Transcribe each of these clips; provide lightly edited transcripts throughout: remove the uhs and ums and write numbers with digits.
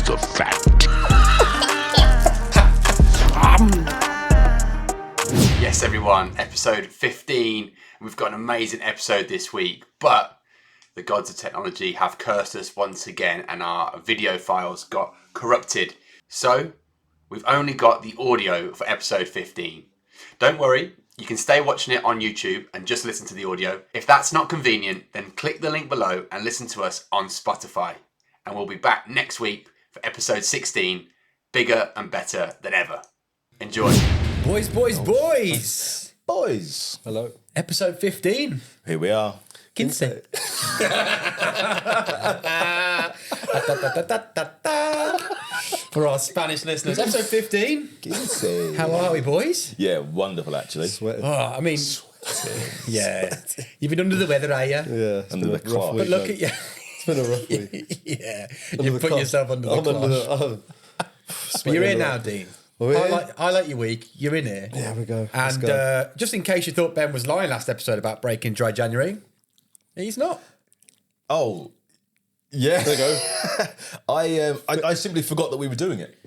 the fat. Yes, everyone, episode 15. We've got an amazing episode this week, but the gods of technology have cursed us once again and our video files got corrupted. So we've only got the audio for episode 15. Don't worry, you can stay watching it on YouTube and just listen to the audio. If that's not convenient, then click the link below and listen to us on Spotify. And we'll be back next week for episode 16, bigger and better than ever. Enjoy. Boys. Hello. Episode 15. Here we are. Kinsey. For our Spanish listeners, episode 15. Kinsey. How are we, boys? Yeah, wonderful actually. Oh, I mean, yeah. You've been under the weather, are you? Yeah, it's under the cloth. But look at you. It's been a rough week. Yeah. You put yourself under the cloth. But you're here now, Dean. I like your week. You're in here. There we go. And just in case you thought Ben was lying last episode about breaking dry January, he's not. Oh, yeah. There you go. I simply forgot that we were doing it.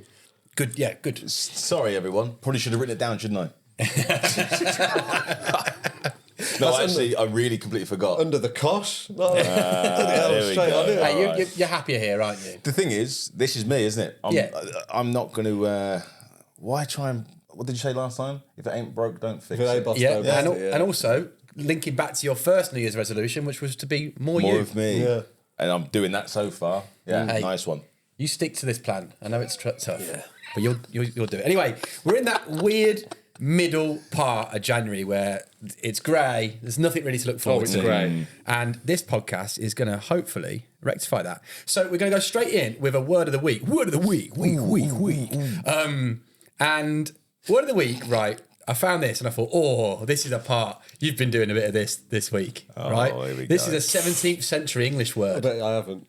Good, yeah, good. Sorry, everyone. Probably should have written it down, shouldn't I? No, actually, I really completely forgot. Under the cosh? There we go. Hey, you're happier here, aren't you? The thing is, this is me, isn't it? I'm not going to... why try and... What did you say last time? If it ain't broke, don't fix it. And also, linking back to your first New Year's resolution, which was to be more you. More of me. Yeah. And I'm doing that so far. Yeah, Hey. nice one. You stick to this plan. I know it's tough, but you'll do it. Anyway, we're in that weird middle part of January where it's grey. There's nothing really to look forward to. Grey. And this podcast is going to hopefully rectify that. So we're going to go straight in with a word of the week. Word of the week. And word of the week, right? I found this and I thought, this is a part. You've been doing a bit of this week, right? Here we This go. is a 17th century English I word. bet I haven't.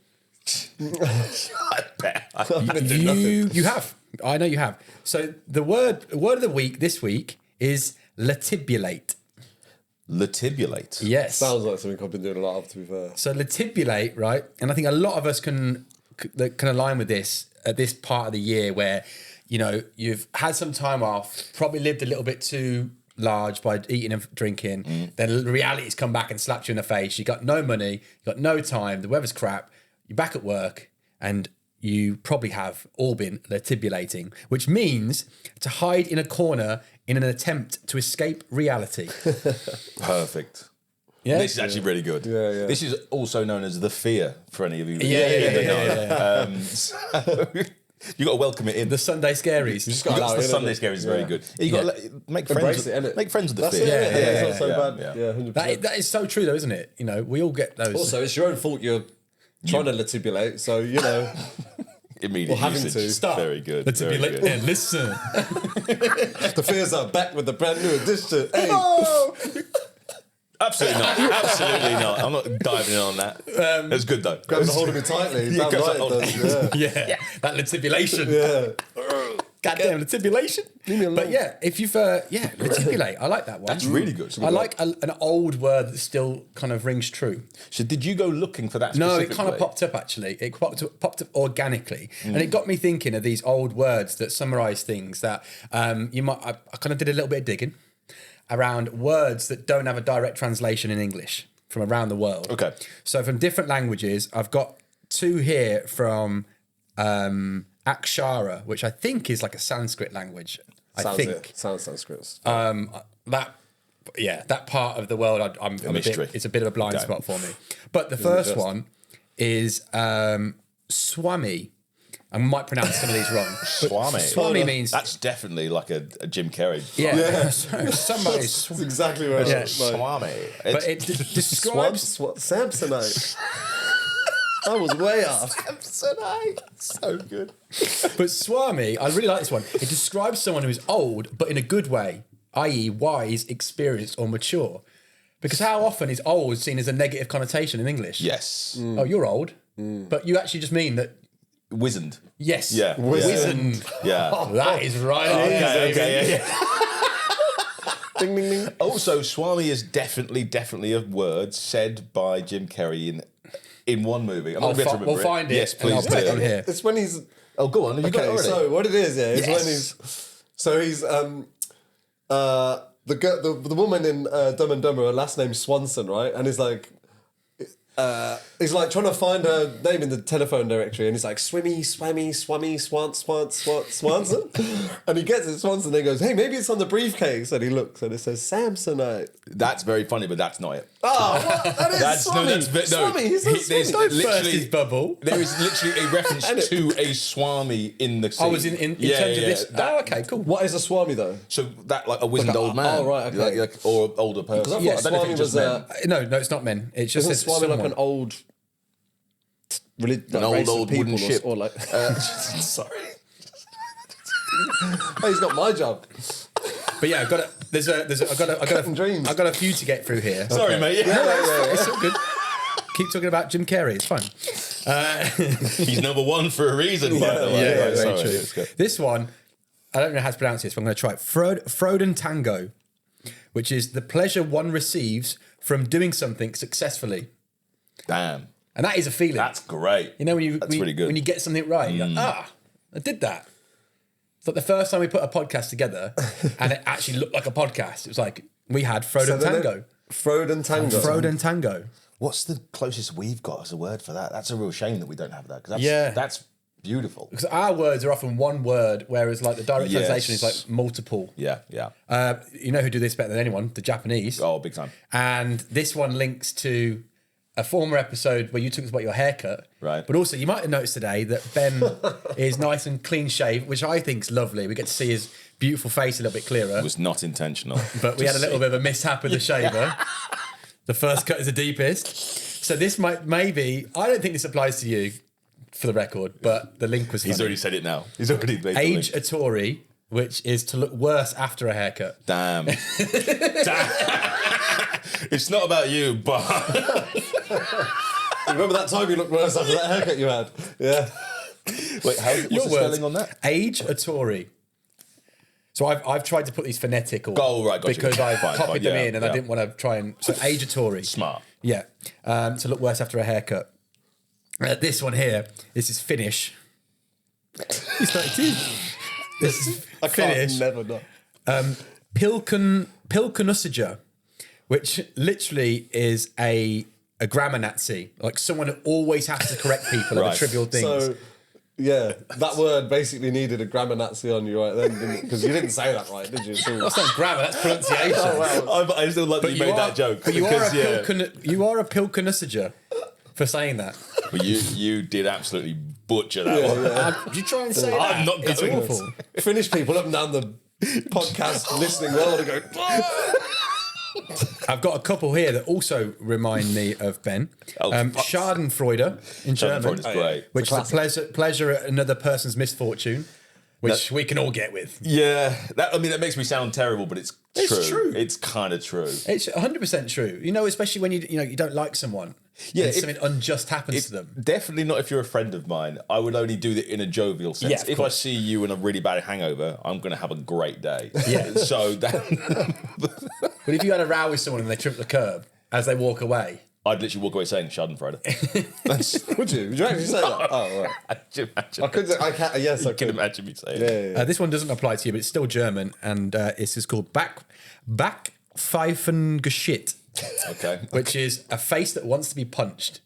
I bet. I've been doing nothing. You have. I know you have. So the word of the week this week is latibulate. Latibulate. Yes. Sounds like something I've been doing a lot of, to be fair. So latibulate, right? And I think a lot of us can align with this at this part of the year where, you know, you've had some time off, probably lived a little bit too large by eating and drinking. Then reality's come back and slapped you in the face. You got no money, you got no time, the weather's crap, you're back at work, and you probably have all been latibulating, which means to hide in a corner in an attempt to escape reality. Perfect. Yeah? This is actually really good. Yeah. This is also known as the fear for any of you. Yeah. So you got to welcome it in. The Sunday scaries. The Sunday scare is very good. You got to make friends. Make friends with the That's fear. it. Yeah, It's not so bad. Yeah. Yeah, 100%. That is so true, though, isn't it? You know, we all get those. Also, it's your own fault you're trying to latibulate, so, you know. Immediate having usage. to. Stop. Very good. Latibulate. Very good. And listen. The fears are back with the brand new edition. Hey. Absolutely not. Absolutely not. I'm not diving in on that. It's good though. Grabs a hold of me tightly. Yeah, Damn grabs right a hold- it does. Yeah. That latibulation. Yeah. Goddamn latibulation. But yeah, if you've latibulate, I like that one. That's really good. I like an old word that still kind of rings true. So did you go looking for that No, specifically? it kind of popped up actually. It popped up organically, and it got me thinking of these old words that summarise things that you might. I kind of did a little bit of digging around words that don't have a direct translation in English from around the world. Okay. So from different languages, I've got two here from Akshara, which I think is like a Sanskrit language. Sounds Sanskrit. That part of the world, I'm a mystery. bit, it's a bit of a blind spot for me. But the first one is Swami. I might pronounce some of these wrong. Swami. Swami means... That's definitely like a Jim Carrey. Yeah. Somebody's... That's exactly right. Yeah. Like, Swami. But it describes... Samsonite. I was way off. Samsonite. So good. But Swami, I really like this one. It describes someone who is old, but in a good way, i.e. wise, experienced or mature. Because how often is old seen as a negative connotation in English? Yes. Oh, you're old. But you actually just mean that... Wizened. Yes. Yeah. Wizened. Yeah. That is right. Okay, yeah. Ding, ding, ding. Also, Swami is definitely a word said by Jim Carrey in one movie. I'm not going to remember We'll it. find it. Yes, and I'll please put it do. on here. It's when he's Oh, go on. Have you got it Okay, already? so what it is, is Yes. when he's the woman in Dumb and Dumber, her last name's Swanson, right? And he's like trying to find her name in the telephone directory, and he's like Swanson, and he gets it Swanson, and he goes, hey, maybe it's on the briefcase, and he looks and it says Samsonite. That's very funny, but that's not it. Oh, what? That is Swami. Swami, he's a there's Swami. Burst his bubble. There is literally a reference to a Swami in the scene. I was in terms of this. That- Okay, cool. What is a Swami though? So that like a wizened old man. oh, right, okay. Like, or older person. Because I Yeah, thought I don't know if Swami it's just was men. No, it's not men. It's just isn't Swami like someone. an old old people wooden ship. or like Sorry. hey, it's not my job. But yeah, I've got Cutting dreams. I've got a few to get through here. Sorry, mate. Yeah. It's all good. Keep talking about Jim Carrey. It's fine. He's number one for a reason, by the way. Yeah, Right, very sorry, true. let's go. This one, I don't know how to pronounce this, but I'm going to try it. Froden Tango, which is the pleasure one receives from doing something successfully. Damn. And that is a feeling. That's great. You know, when you That's really good. when you get something right, you're like, I did that. It's like the first time we put a podcast together and it actually looked like a podcast. It was like we had Froden Tango. Froden Tango. Froden Tango. What's the closest we've got as a word for that? That's a real shame that we don't have that, because Yeah. that's beautiful. Because our words are often one word, whereas like the direct Yes. translation is like multiple. Yeah. You know who do this better than anyone? The Japanese. Oh, big time. And this one links to a former episode where you took us about your haircut. Right. But also, you might have noticed today that Ben is nice and clean shaved, which I think is lovely. We get to see his beautiful face a little bit clearer. It was not intentional. But we had a little bit of a mishap with the shaver. The first cut is the deepest. So this maybe, I don't think this applies to you, for the record, but the link was funny. He's already said it now. He's already made Age the a Tory, which is to look worse after a haircut. Damn. It's not about you, but Remember that time you looked worse after that haircut you had? Yeah. wait, what's the spelling on that? Age a Tory. So I've tried to put these phonetic or Oh, right, got you. because I've Fine, copied them yeah, in and I yeah. didn't want to try and so age a Tory. Smart. Yeah. To look worse after a haircut. This one here, this is Finnish. He's 32. This is I Finnish. can't never know. Pilkunusija, which literally is a grammar Nazi, like someone who always has to correct people over Right. trivial things. So, yeah, that word basically needed a grammar Nazi on you right then, didn't it? Because you didn't say that right, did you? That's not grammar, that's pronunciation. I still like that you made that joke. But you because, you are a Pilkunusija for saying that. Well, you did absolutely butcher that one. You try and say that. I'm not It's going awful. Finnish people up and down the podcast listening world are going, I've got a couple here that also remind me of Ben. Oh, fuck. Schadenfreude in German, Schadenfreude is great. which is the pleasure at another person's misfortune, which we can all get with. Yeah, that makes me sound terrible, but it's true. It's kind of true. It's 100% true. You know, especially when you don't like someone. Yeah, and if- something unjust happens to them. Definitely not if you're a friend of mine. I would only do that in a jovial sense. Yeah, of if course. I see you in a really bad hangover, I'm going to have a great day. Yeah. So that But if you had a row with someone and they trip the curb as they walk away, I'd literally walk away saying Schadenfreude. That's. would you? Would you actually say that? Oh, right. Could you imagine? I could, I can't, yes, I You can could. imagine me saying. Yeah. this one doesn't apply to you, but it's still German, and this is called Backpfeifengeschitt, Okay. which is a face that wants to be punched.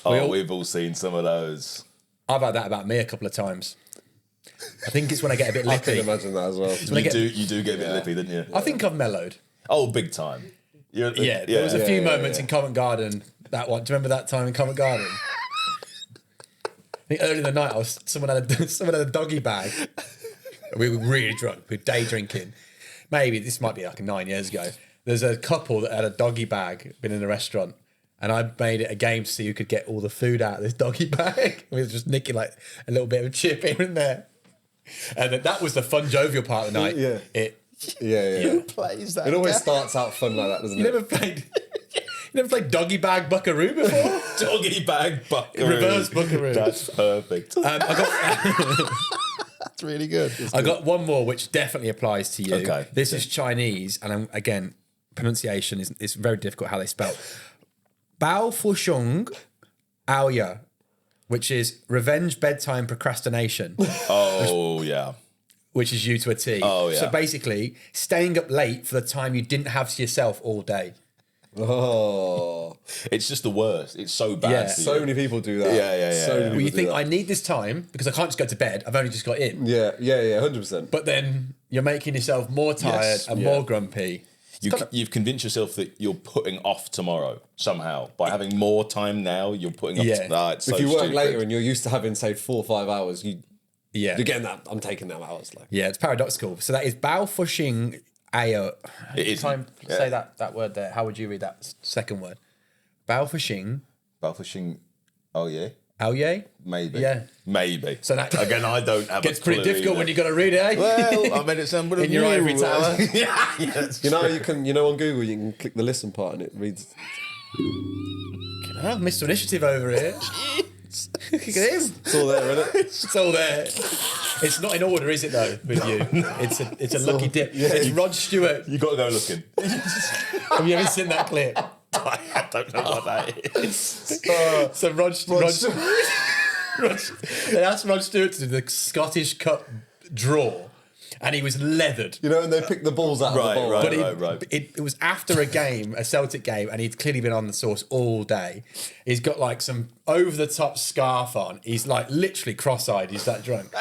We've all seen some of those. I've had that about me a couple of times. I think it's when I get a bit I can lippy. imagine that as well. You do get a bit lippy, didn't you? I think I've mellowed. Oh, big time. Yeah, there was a few moments in Covent Garden. That one. Do you remember that time in Covent Garden? I think early in the night, someone had a doggy bag. We were really drunk. We were day drinking. Maybe this might be like 9 years ago. There's a couple that had a doggy bag, been in a restaurant, and I made it a game to see who could get all the food out of this doggy bag. We were just nicking like a little bit of chip here and there. And that was the fun, jovial part of the night. Yeah. Yeah. Who plays that? It always starts out fun like that, doesn't You it? never played doggy bag buckaroo before? Doggy bag buckaroo. Reverse buckaroo. That's perfect. That's really good. I got one more which definitely applies to you. Okay. This is Chinese, and again, pronunciation is very difficult how they spell. Bao Fu Shung Ao Ya, which is revenge bedtime procrastination, Oh, yeah. which is you to a T. Oh, yeah. So basically, staying up late for the time you didn't have to yourself all day. Oh, It's just the worst. It's so bad. Yeah. for so you. many people do that. Yeah. So many Well, people you do think, that. I need this time because I can't just go to bed. I've only just got in. Yeah, 100%. But then you're making yourself more tired Yes, and yeah. more grumpy. You've convinced yourself that you're putting off tomorrow somehow. By having more time now, you're putting off... Yeah. It's so If you work stupid. later and you're used to having, say, 4 or 5 hours, Yeah. you're getting that. I'm taking them hours. Like, Yeah, it's paradoxical. So that is Baofushing Ao. It is. Try and Yeah. say that word there. How would you read that second word? Baofushing Baofushing... Oh, yeah? Aoye? Maybe. Yeah. Maybe. So that Again, I don't have gets a pretty clue difficult either. when you got to read it, eh? Well, I made it sound In your ivory tower. Yes. you know, on Google, you can click the listen part and it reads. Oh, Mr. Initiative over here. Look at him. It's all there, isn't it? It's all there. It's not in order, is it, though, with you? It's a lucky dip. It's Rod Stewart. You got to go looking. Have you ever seen that clip? I don't know what that is. So they asked Rod Stewart to do the Scottish Cup draw, and he was leathered. You know, and they pick the balls out of the bowl. Right. It was after a game, a Celtic game, and he'd clearly been on the sauce all day. He's got like some over-the-top scarf on. He's like literally cross-eyed. He's that drunk.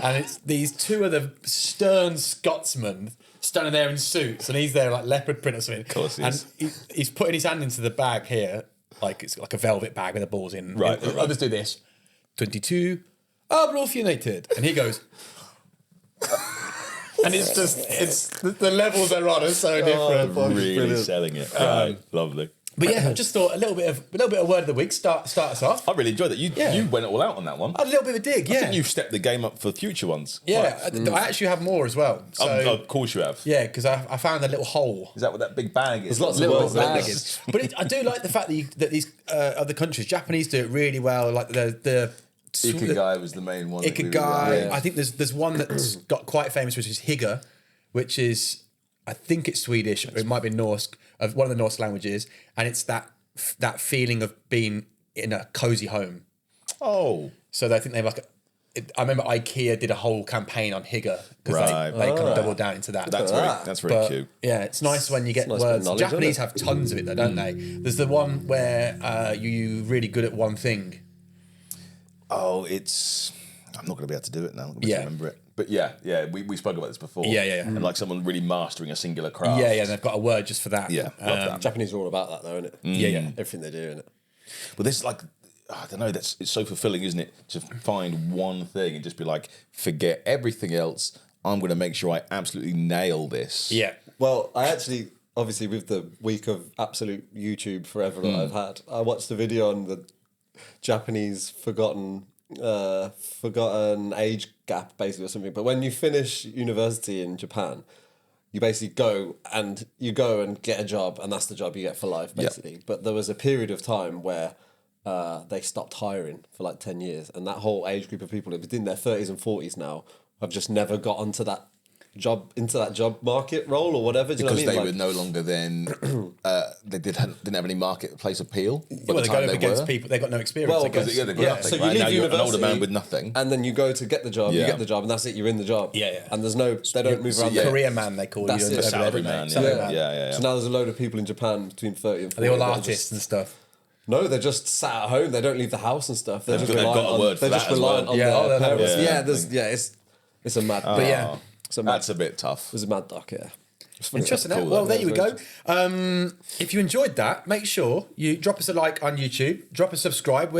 And it's these two of the stern Scotsmen standing there in suits, and he's there like leopard print or something. Of course he is. And he's putting his hand into the bag here, like it's like a velvet bag with the balls in. Right. Others do this. 22, Arbroath United. And he goes... And it's just, the levels they're on are so different. Really Brilliant. selling it. Right. Lovely. But yeah, I just thought a little bit of word of the week. Start us off. I really enjoyed that. You went all out on that one. I had a little bit of a dig. I Yeah, think you've stepped the game up for future ones. yeah. I actually have more as well. So Of course you have. yeah, because I found a little hole. Is that what that big bag is? There's lots of Little words bag there. is. But I do like the fact that these other countries, Japanese, do it really well. Like the Ikigai was the main one. that we were- Ikigai. Yeah. I think there's one that's got quite famous, which is Higa, which is, I think it's Swedish, or it might be Norse, of one of the Norse languages, and it's that feeling of being in a cozy home. Oh. So I think they like. I remember IKEA did a whole campaign on Higa because Right. they kind of doubled down into that. That's that. very But, cute. yeah, it's nice when you get nice bit of words. knowledge, Japanese isn't have tons of it though, don't they? There's the one where you're really good at one thing. Oh, I'm not going to be able to do it now. I'm not gonna be able to remember it. But yeah, we spoke about this before. Yeah. And like someone really mastering a singular craft. Yeah, and they've got a word just for that. Yeah, love that. Japanese are all about that, though, isn't it? Yeah. Everything they do, innit? But this like, I don't know, it's so fulfilling, isn't it? To find one thing and just be like, forget everything else. I'm going to make sure I absolutely nail this. Yeah. Well, I actually, obviously, with the week of absolute YouTube forever that I've had, I watched a video on the Japanese forgotten age gap, basically, or something. But when you finish university in Japan, you basically go and get a job, and that's the job you get for life, basically. But there was a period of time where they stopped hiring for like 10 years, and that whole age group of people, it was in their 30s and 40s now, have just never got onto that job market role or whatever. Do you Because know what I they mean? were no longer then, they didn't have any marketplace appeal. Well, they go up against people. They've got no experience. Well, I guess. Because they've got Yeah, nothing, so you right? leave Now you're an older university man with nothing. and then you go to get the job, you Yeah. get the job, and that's it, you're in the job. Yeah. And they don't move around yeah. there. Career man, they call That's you. it. over there, Salary don't they? man, Salary yeah. man. Yeah. So now there's a load of people in Japan between 30 and 40. Are they all that are artists and stuff? No, they're just sat at home. They don't leave the house and stuff. They're They've just got reliant a on, word for they're just that as reliant well. on Yeah, their they're parents. Yeah. It's a mad. But yeah. It's a mad. That's a bit tough. It's a mad doc. Yeah. Interesting. Cool, Well, though. there you go. If you enjoyed that, make sure you drop us a like on YouTube. Drop a subscribe.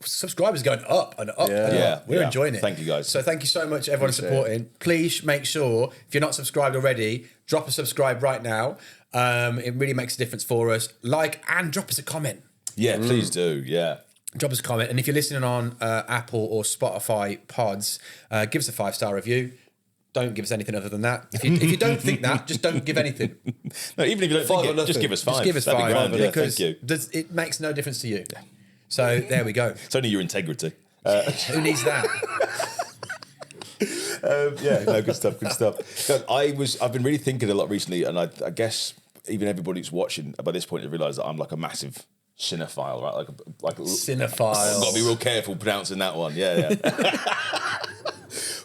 Subscribers going up and up. Yeah. and Yeah, up. We're yeah. enjoying it. Thank you, guys. So thank you so much, everyone, supporting. Please make sure if you're not subscribed already, drop a subscribe right now. It really makes a difference for us. Like and drop us a comment. Yeah, please do. Yeah. Drop us a comment. And if you're listening on Apple or Spotify pods, give us a 5-star review. Don't give us anything other than that. If you don't think that, just don't give anything. No, even if you don't Five think or it, just nothing. give us 5. Just give us That'd 5 be grand. Yeah, because thank you. it makes no difference to you. So there we go. It's only your integrity. Who needs that? Yeah, no, good stuff. I've been really thinking a lot recently, and I guess even everybody who's watching by this point has realised that I'm like a massive cinephile, right? Like Cinephile. I've got to be real careful pronouncing that one. Yeah.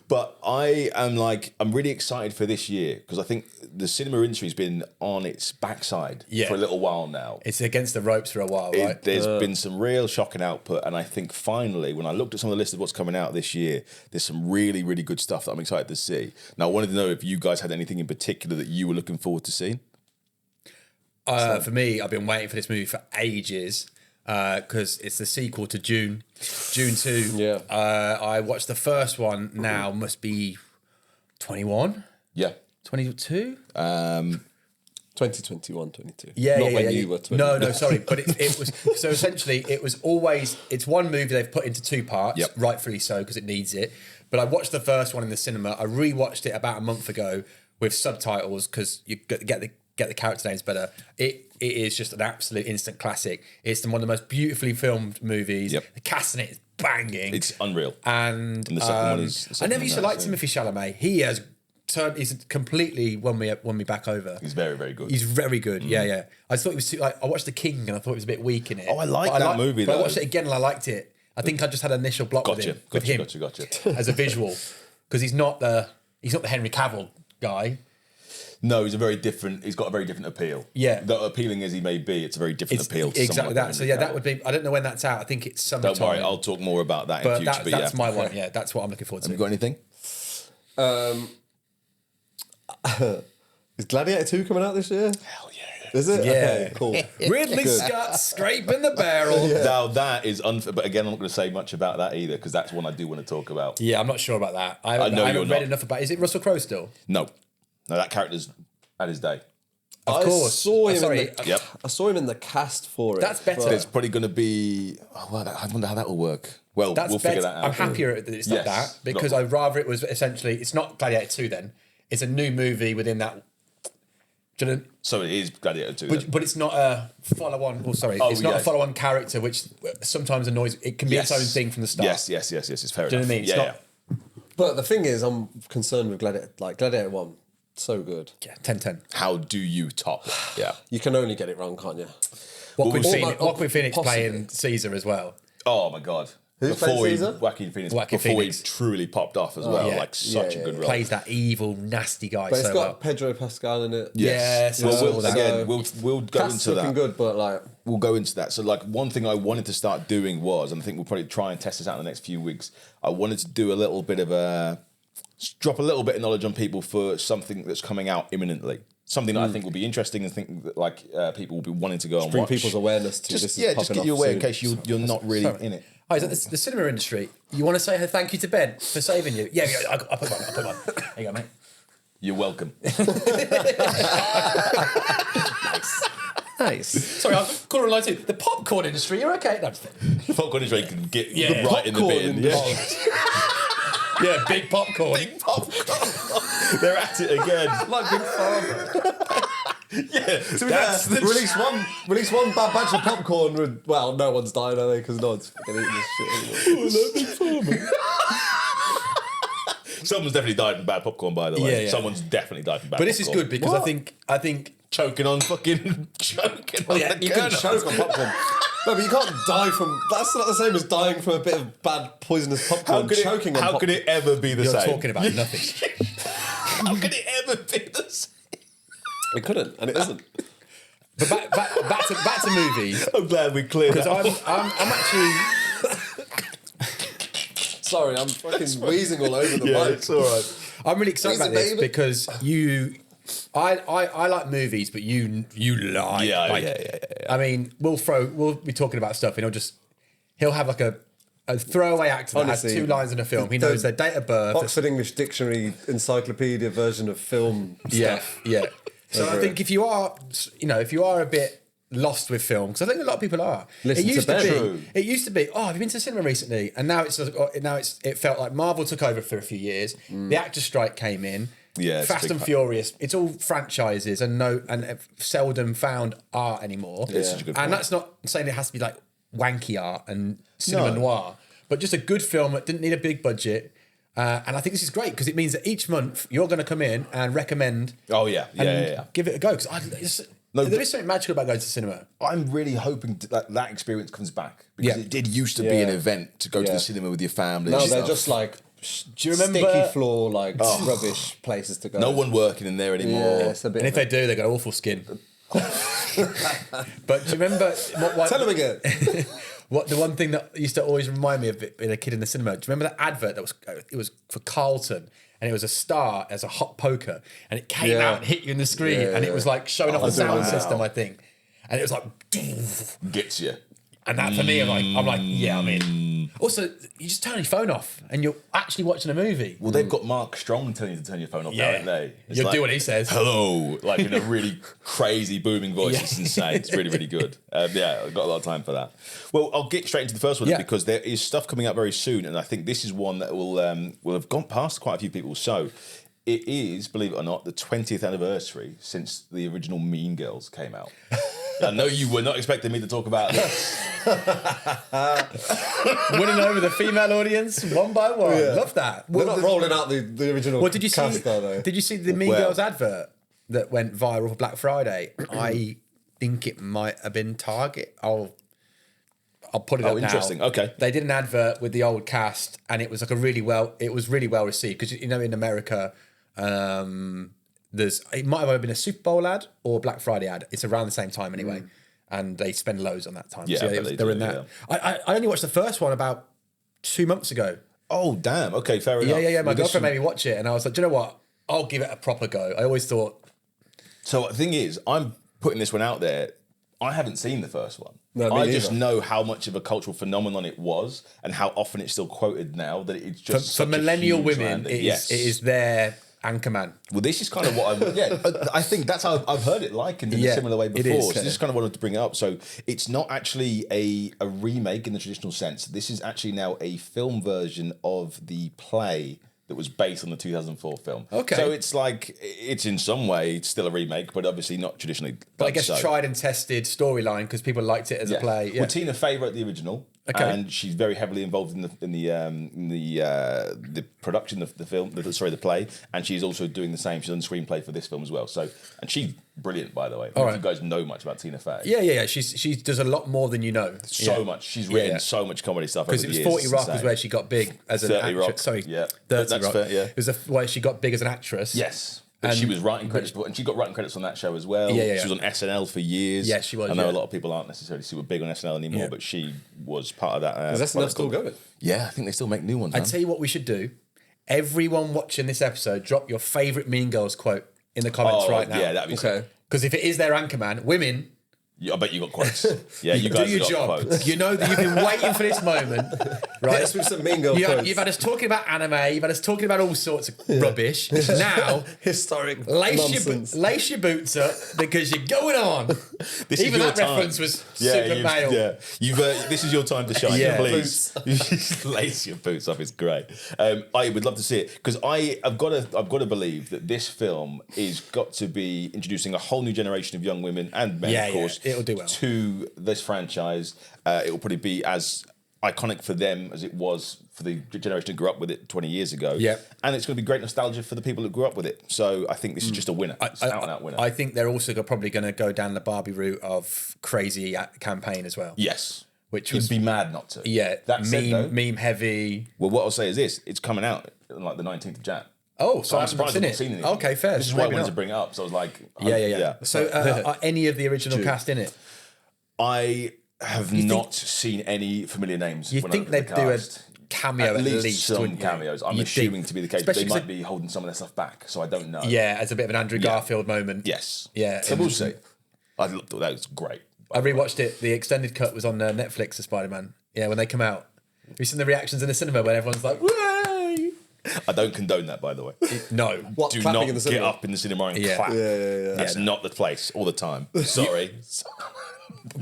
But I'm really excited for this year because I think the cinema industry's been on its backside for a little while now. It's against the ropes for a while, right? There's been some real shocking output, and I think finally, when I looked at some of the list of what's coming out this year, there's some really, really good stuff that I'm excited to see. Now, I wanted to know if you guys had anything in particular that you were looking forward to seeing. For me, I've been waiting for this movie for ages because it's the sequel to June 2. Yeah. I watched the first one now, must be 21? Yeah. 22? 2021, 22. Yeah, Not yeah, when yeah, you were 20. No, sorry. But it was, so essentially it was always, it's one movie they've put into two parts, rightfully so, because it needs it. But I watched the first one in the cinema. I rewatched it about a month ago with subtitles because you get the character names better. It is just an absolute instant classic. It's one of the most beautifully filmed movies. Yep. The cast in it is banging. It's unreal. And the second one is... I never used to like Timothée Chalamet. He's completely won me back over. He's very, very good. He's very good. Yeah. I thought it was too, I watched The King and I thought it was a bit weak in it. Oh, I like that movie, but though. I watched it again and I liked it. I think I just had an initial block with him. Gotcha. As a visual, because he's not the Henry Cavill guy. No, he's got a very different appeal. Yeah. Though appealing as he may be, it's a very different appeal to exactly someone that. like So that would be. I don't know when that's out. I think it's sometime. Don't worry, I'll talk more about that in future. That's my one. Yeah, that's what I'm looking forward to. Have you got anything? Is Gladiator 2 coming out this year? Hell yeah. Is it? Yeah. Okay, cool. Ridley Scott scraping the barrel. Now that is unfair, but again, I'm not going to say much about that either because that's one I do want to talk about. Yeah, I'm not sure about that. I know haven't you're read not. enough about. Is it Russell Crowe still? No, that character's at his day. Of course. Saw him Sorry. I saw him in the cast for it. That's better. but- It's probably going to be. I wonder how that will work. Well, That's we'll better. figure that out. I'm happier that it's not Yes, that because not- I'd rather it was essentially. It's not Gladiator 2 then. It's a new movie within that. Do you know, So it is Gladiator 2. then. but it's not a follow-on. Oh, sorry, it's not a follow-on character, which sometimes annoys. It can be its own thing from the start. Yes. It's fair Do you know enough. what I mean? It's Yeah, not- But the thing is, I'm concerned with Gladiator. Like, Gladiator 1, so good. Yeah, 10-10. How do you top it? Yeah. You can only get it wrong, can't you? Joaquin Possibly. Phoenix playing Caesar as well. Oh my god. Who's playing Caesar? Joaquin Phoenix. Joaquin Before Phoenix. he truly popped off as well. yeah. Like such a good role. Plays that evil, nasty guy But it's so got well. Pedro Pascal in it. Yes, I saw that. Again, we'll go Cast's into looking that. good, but like... We'll go into that. So, like, one thing I wanted to start doing was, and I think we'll probably try and test this out in the next few weeks, I wanted to do a little bit of drop a little bit of knowledge on people for something that's coming out imminently. Something that I think will be interesting and think that, like, people will be wanting to go and Bring watch. people's awareness to this is just popping get you off aware soon. in case you're not really in it. Oh, is that the cinema industry? You want to say a thank you to Ben for saving you? Yeah, I'll put one. There you go, mate. You're welcome. Nice. Sorry, I'm calling line too. The popcorn industry, you're okay. No, The popcorn industry can get Yeah. right in the Popcorn bin. industry. yeah, big popcorn. Popcorn. They're at it again. Like Big Pharma. Yeah, that's the Release one bad batch of popcorn with... Well, no one's dying, are they? Because no one's fucking eating this shit anymore. Someone's definitely died from bad popcorn, by the way. Yeah, yeah. Someone's definitely died from bad But popcorn. this is good because What? I think choking on fucking choking on yeah, the You can kernel. choke on popcorn. No, but you can't die from... That's not the same as dying from a bit of bad poisonous popcorn. Choking on How could popcorn. it ever be the you're same? talking about nothing. How could it ever be the same? It couldn't, and it isn't. But back to movies. I'm glad we cleared Because that. I'm actually Sorry, I'm fucking wheezing all over the Yeah, mic. it's all right. I'm really excited about Please, this baby. because I like movies, but you like Yeah. I mean, we'll be talking about stuff, and he'll have like a throwaway actor that Honestly, has 2 lines in a film. He knows their date of birth. Oxford English Dictionary Encyclopedia version of film stuff. Yeah. So I Over think if you are a bit lost with film, because I think a lot of people are. Listen to Ben. True. It used to be. Oh, have you been to the cinema recently? And now it felt like Marvel took over for a few years. The actor strike came in. Yeah, it's Fast big and Furious. It's all franchises and seldom found art anymore. It's such a good And point. that's not saying it has to be like wanky art and cinema noir, but just a good film that didn't need a big budget. And I think this is great because it means that each month you're going to come in and recommend. Oh yeah. And give it a go because No, There is something magical about going to the cinema. I'm really hoping that experience comes back because Yeah. it did used to be an event to go to the cinema with your family. No, and they're stuff. just like Do you remember? sticky floor, like rubbish places to go. No one working in there anymore. Yeah, it's a bit. And if they do, they got awful skin. But do you remember what Tell them again. what the one thing that used to always remind me of it being a kid in the cinema? Do you remember that advert that was it was for Carlton? And it was a star as a hot poker, and it came out and hit you in the screen, and it was like showing off the sound wow. system, I think. And it was like, Gets you. and that for me, I'm like, yeah, I'm in. Also, you just turn your phone off, and you're actually watching a movie. Well, they've got Mark Strong telling you to turn your phone off, now, haven't they? It's You'll like, do what he says. Hello, like in a really crazy booming voice. It's insane. It's really, really good. Yeah, I've got a lot of time for that. Well, I'll get straight into the first one because there is stuff coming up very soon, and I think this is one that will have gone past quite a few people. So it is, believe it or not, the 20th anniversary since the original Mean Girls came out. I know you were not expecting me to talk about this. Winning over the female audience one by one. Love that. They're not rolling out the original. Well, did you see? cast, are they? Did you see the Mean Girls advert that went viral for Black Friday? I think it might have been Target. I'll put it up now. Interesting. Okay. They did an advert with the old cast, and it was like really well received because you know in America, it might have either been a Super Bowl ad or a Black Friday ad. It's around the same time anyway, and they spend loads on that time. Yeah, so they're in do, that. I only watched the first one about 2 months ago. Oh, damn. Okay, fair enough. Yeah. My Well, girlfriend made me watch it, and I was like, do you know what? I'll give it a proper go. I always thought. So the thing is, I'm putting this one out there. I haven't seen the first one. No, me I just neither. know how much of a cultural phenomenon it was and how often it's still quoted now that it's just For such a millennial huge women, landing. it is their Anchorman. Well, this is kind of what I think that's how I've heard it likened in a similar way it before. is. So this is kind of wanted to bring it up. So it's not actually a remake in the traditional sense. This is actually now a film version of the play that was based on the 2004 film. Okay. So it's like, it's in some way still a remake, but obviously not traditionally. But I guess so. tried and tested storyline because people liked it as a play. Yeah. Well, Tina Fey wrote the original, and she's very heavily involved in the production of the film, the play, and she's also doing the same. She's on the screenplay for this film as well. So, and she's brilliant, by the way. If you guys know much about Tina Fey, Yeah. She does a lot more than you know. so much. She's written so much comedy stuff over Because the it was years. 40 Rock It's was insane. where she got big as an 30 actress. Rock. Sorry, Yeah. 30 That's Rock. fair, yeah. It was where she got big as an actress. Yes. But she was writing credits for, and she got writing credits on that show as well. Yeah. She was on SNL for years. Yeah, she was, I know yeah. a lot of people aren't necessarily super big on SNL anymore, Yeah. but she was part of that. Is SNL still going? Yeah, I think they still make new ones. I'd man. tell you what we should do. Everyone watching this episode, drop your favourite Mean Girls quote in the comments right now. Yeah, that'd be Okay. Because if it is their Anchorman, women, Yeah, I bet you got quotes. Yeah, you do guys your got job. quotes. You know that you've been waiting for this moment, right? Yes, with some Mean Girl quotes. You've had us talking about anime. You've had us talking about all sorts of rubbish. Now, Historic lace your boots up because you're going on. This Even is your that time. reference was super male. You've this is your time to shine. Yeah. Please lace your boots up. It's great. I would love to see it because I've got to believe that this film is got to be introducing a whole new generation of young women and men, Yeah, of course, it'll do well. to this franchise. It will probably be as iconic for them as it was for the generation who grew up with it 20 years ago. Yeah. And it's going to be great nostalgia for the people who grew up with it. So I think this is just a winner. It's an out-and-out winner. I think they're also probably going to go down the Barbie route of crazy campaign as well. Yes. Which You'd was be mad not to. Yeah, That said, though, meme heavy. well, what I'll say is this: it's coming out on like the 19th of Jan. Oh, so I'm I'm surprised surprised I've it. not seen anything. Okay, fair. This is So why I maybe wanted not. to bring it up. So I was like, Yeah. So are any of the original cast in it? I have not seen any familiar names. You when I think look at they'd the do a cast. cameo at least? some wouldn't you? cameos. I'm You'd assuming think. to be the case. Especially They 'cause might be holding some of their stuff back, so I don't know. Yeah, as a bit of an Andrew Garfield moment. Yes. Yeah. So we'll see. I thought that was great. I rewatched it. The extended cut was on Netflix of Spider-Man. Yeah, when they come out. Have you seen the reactions in the cinema when everyone's like, "Way!" I don't condone that, by the way. No. What, Do clapping not in the get cinema? up in the cinema and Yeah. clap. Yeah. That's not the place all the time. Sorry.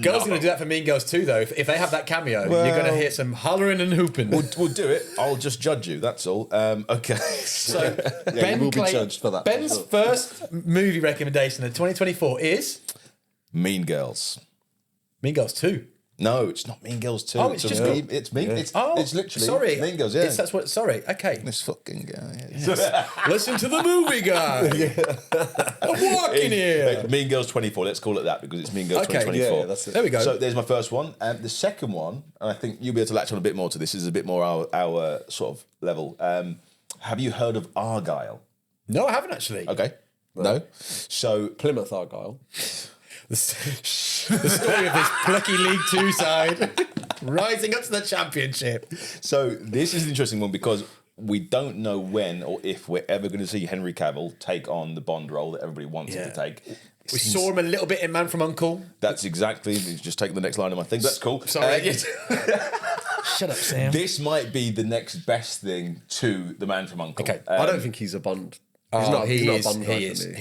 Girls are going to do that for Mean Girls too, though. If they have that cameo, you're going to hear some hollering and hooping. We'll do it. I'll just judge you. That's all. Okay. So you will be judged for that. Ben's first movie recommendation of 2024 is Mean Girls. Mean Girls 2. No, it's not Mean Girls 2. Oh, it's just Mean. It's Mean. Yeah. It's literally sorry. Mean Girls. Yeah, That's what. Sorry. Okay. this fucking guy. Listen to the movie guy. I'm walking here. Mean Girls 24. Let's call it that because it's Mean Girls Okay, 2024. yeah, that's it. There we go. So there's my first one. The second one, and I think you'll be able to latch on a bit more to this. This is a bit more our sort of level. Have you heard of Argyle? No, I haven't actually. Okay. No. So Plymouth Argyle. The story of this plucky League Two side rising up to the championship. So this is an interesting one because we don't know when or if we're ever going to see Henry Cavill take on the Bond role that everybody wants him to take. We saw him a little bit in Man from U.N.C.L.E. That's exactly. He's just taking the next line of my thing. That's cool. Sorry. Yes. Shut up, Sam. This might be the next best thing to the Man from U.N.C.L.E. Okay. I don't think he's a Bond. He's Oh, not he a is. Bond guy He for is. me.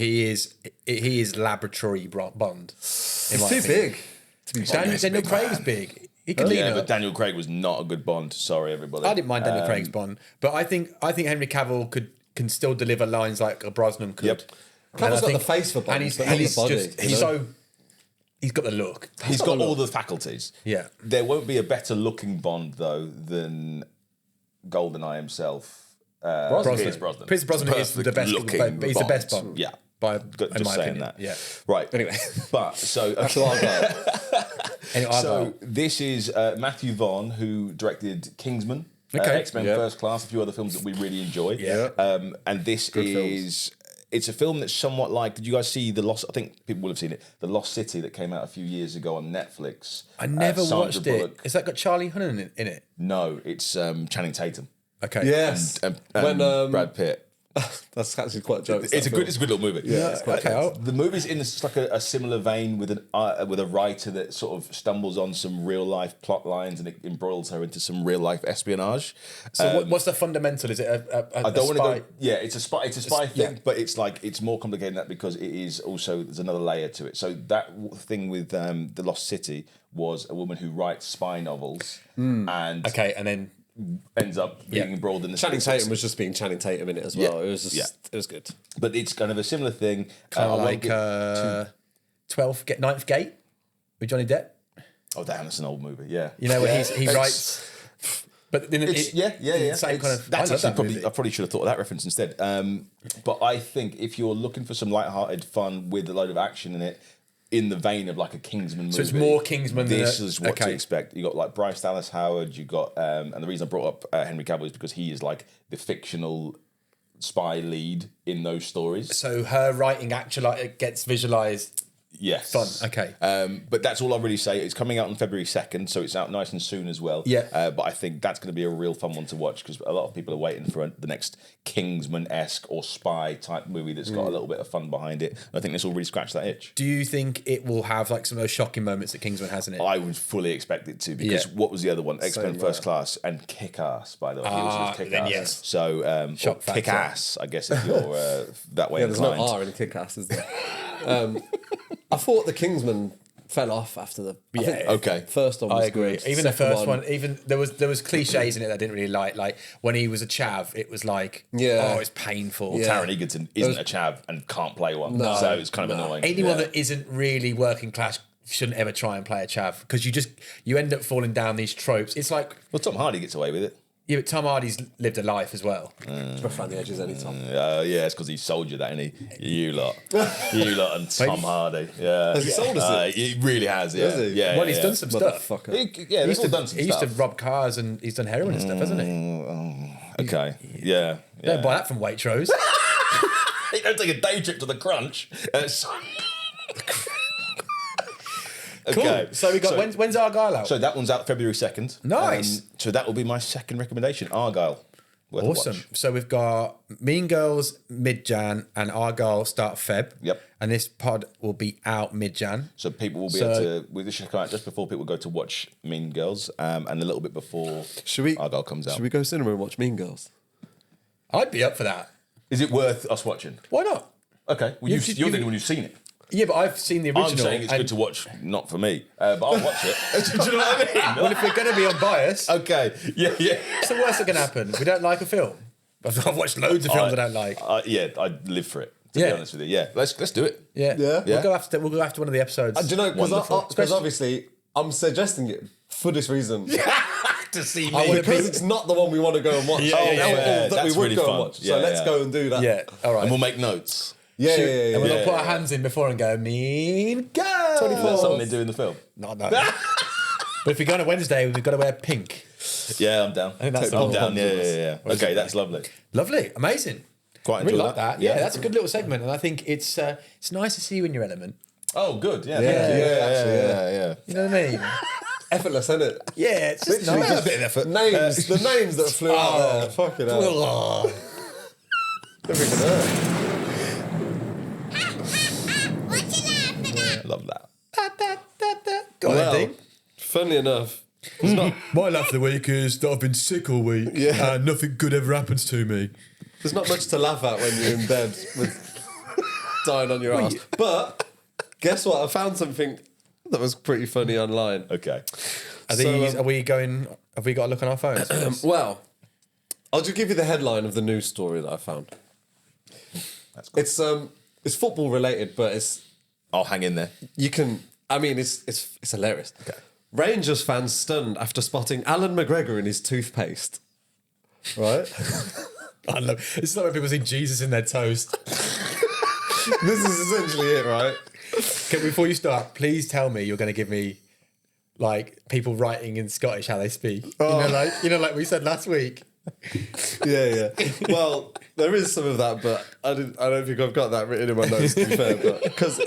He is laboratory Bond. He's too big. To be Daniel Craig's big. He could lean Yeah, up. but Daniel Craig was not a good Bond. Sorry, everybody. I didn't mind Daniel Craig's Bond, but I think Henry Cavill can still deliver lines like a Brosnan could. Yep. Cavill's got the face for Bond, and he's, but and not he's the body, just you he's know? so he's got the look. He's got all the faculties. Yeah. There won't be a better looking Bond though than GoldenEye himself. Pierce Brosnan. Pierce Brosnan is the best. looking He's the best Bond. Bond. Yeah. In Just my saying opinion. that. Yeah. Right. Anyway. But so That's Argyle. Anyway, So this is Matthew Vaughn, who directed Kingsman, Okay. X-Men Yeah. First Class, a few other films that we really enjoy. Yeah. And this Good is... It's a film that's somewhat like... Did you guys see The Lost... I think people will have seen it. The Lost City that came out a few years ago on Netflix. I never Sandra watched it. Bullock. Has that got Charlie Hunnam in it? No, it's Channing Tatum Okay. Yes. and When Brad Pitt. that's actually quite a joke. It's a good little movie. Yeah, it's quite Okay. The movie's in like a similar vein with a writer that sort of stumbles on some real life plot lines and it embroils her into some real life espionage. So what's the fundamental? Is it I don't want to spy? go. Yeah, it's a spy thing, yeah. but it's more complicated than that because it is also there's another layer to it. So that thing with The Lost City was a woman who writes spy novels and Okay, and then ends up being Yeah. embroiled in the Channing Tatum was just being Channing Tatum in it as well. Yeah. It was just, it was good. But it's kind of a similar thing. kind I of won't like get 9th Gate with Johnny Depp. oh, damn, that's an old movie. Yeah, You know, where he It's- writes. But then It's, it, yeah. Same It's- kind of. That's I love actually that probably. movie. I probably should have thought of that reference instead. But I think if you're looking for some light-hearted fun with a load of action in it, in the vein of like a Kingsman movie, So it's more Kingsman than This a- is what to okay. expect. You got like Bryce Dallas Howard. You got, and the reason I brought up Henry Cavill is because he is like the fictional spy lead in those stories. So her writing actually like, gets visualized. Yes, Fun. Okay. But that's all I'll really say. It's coming out on February 2nd, so it's out nice and soon as well. Yeah. But I think that's going to be a real fun one to watch because a lot of people are waiting for the next Kingsman-esque or spy type movie that's got a little bit of fun behind it. And I think this will really scratch that itch. Do you think it will have like some of those shocking moments that Kingsman has in it? I would fully expect it to because Yeah. what was the other one? X-Men Same, First Class and Kick-Ass, by the way. He was with then Kick-Ass. yes. So, or Shock factor. Kick-Ass, I guess, if you're that way Yeah, there's no inclined. R in Kick-Ass, is there? I thought the Kingsman fell off after the I think Okay. first one was I agree. good. Even the Second first one, even there was cliches in it that I didn't really like. Like when he was a chav, it was like, Yeah. oh, it's painful. Yeah. Taron Egerton isn't a chav and can't play one. No. So it's kind of annoying. Anyone Yeah. that isn't really working class shouldn't ever try and play a chav because you end up falling down these tropes. It's like, Well, Tom Hardy gets away with it. yeah, but Tom Hardy's lived a life as well. rough around the edges anytime. Yeah, it's because he sold you that, ain't he? You lot and Tom Hardy. Yeah, Has he sold us it? He really has. Yeah, Has he? yeah. Well, he's done some stuff. Motherfucker. Yeah, He they've all done some he used to stuff. rob cars and he's done heroin and stuff, hasn't he? Okay, yeah. Don't buy that from Waitrose. You don't take a day trip to the Crunch. Okay, Cool. So we got when's Argyle out? So that one's out February 2nd. Nice. So that will be my second recommendation. Argyle. Worth a Awesome. watch. So we've got Mean Girls mid-Jan and Argyle start Feb. Yep. And this pod will be out mid-Jan. So people will be So- able to. This should come out just before people go to watch Mean Girls, and a little bit before Argyle comes out. Should we go cinema and watch Mean Girls? I'd be up for that. Is it worth us watching? Why not? Okay. Well, you're the you've- only one who's seen it. Yeah, but I've seen the original. I'm saying it's and- good to watch, not for me, but I'll watch it. Do you know what I mean? Well, if we're going to be unbiased, Okay. Yeah. what's the worst that can happen? We don't like a film. I've watched loads of films I don't like. Yeah, I'd live for it. To Yeah. be honest with you. Yeah. Let's do it. Yeah. Yeah. We'll go after one of the episodes. Do you know, Wonderful. because obviously I'm suggesting it for this reason. to see Because it's not the one we want to go and watch. Yeah, yeah, or yeah. that we That's would really go fun. and watch. Yeah, So let's yeah. go and do that. Yeah, all right. And we'll make notes. Yeah. And we'll Yeah, put our yeah. hands in before and go, mean girl. That's something they do in the film. No. But if we go on a Wednesday, we've got to wear pink. Yeah, I'm down. I think that's I'm the down. whole Yeah. Okay, that's lovely. Lovely, amazing. Quite I really enjoy like that. Yeah, that's a good little segment, and I think it's nice to see you in your element. Oh, good. Yeah. Yeah. You know what I mean? Effortless, isn't it? Yeah, it's just Literally nice. just A bit of effort. Names, the names that flew out there. Fucking hell. Oh. Everything there. I love that. Go on, Well, Dean. funnily enough, My laugh of the week is that I've been sick all week Yeah. and nothing good ever happens to me. there's not much to laugh at when you're in bed with dying on your ass. But guess what? I found something that was pretty funny online. Okay. Are So, these? Are we going? Have we got to look on our phones? Well, I'll just give you the headline of the news story that I found. That's cool. It's football related, but I'll hang in there. you can. I mean, it's hilarious. Okay. Rangers fans stunned after spotting Alan McGregor in his toothpaste. Right. I love. It's like when people see Jesus in their toast. This is essentially it, right? Before you start, please tell me you're going to give me like people writing in Scottish how they speak. You know, like we said last week. Yeah. Well, there is some of that, but I don't think I've got that written in my notes, to be fair. But because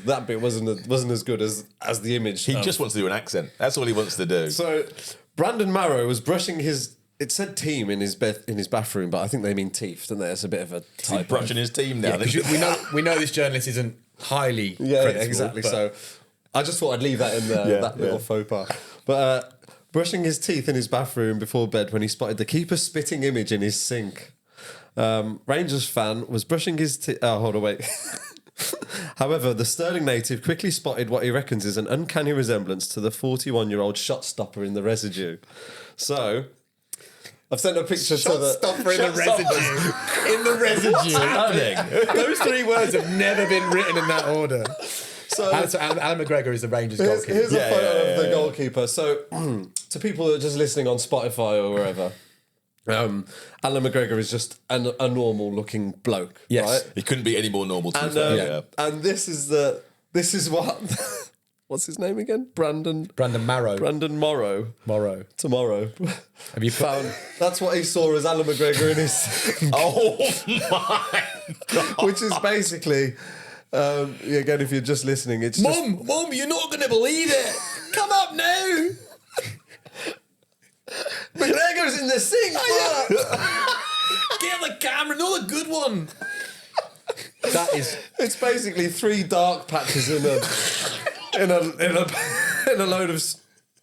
that bit wasn't as good as the image. He just wants to do an accent. That's all he wants to do. So Brandon Marrow was brushing his. It said team in his bathroom, but I think they mean teeth, don't they? It's a bit of a He's typo. brushing his team now. we know this journalist isn't highly Yeah, creditable, exactly. but- So I just thought I'd leave that in there, that little faux pas. But brushing his teeth in his bathroom before bed when he spotted the keeper's spitting image in his sink. Rangers fan was brushing his teeth. Oh, hold on, wait. However, the Sterling native quickly spotted what he reckons is an uncanny resemblance to the 41-year-old shot stopper in the residue. So I've sent a picture to the Stopper in the residue. In the residue. happening? Those three words have never been written in that order. So Alan McGregor is the Rangers here's goalkeeper. a photo of the yeah. goalkeeper. So to people that are just listening on Spotify or wherever, Alan McGregor is just a normal looking bloke. Yes. Right? He couldn't be any more normal to And, be fair. and this is what what's his name again? Brandon Marrow. Brandon Morrow. Tomorrow. Have you Found that's what he saw as Alan McGregor in his Oh my God. which is basically again, if you're just listening, it's just Mum, you're not going to believe it. Come up now. McGregor's in the sink. Get the camera, another good one. That is It's basically three dark patches in a load of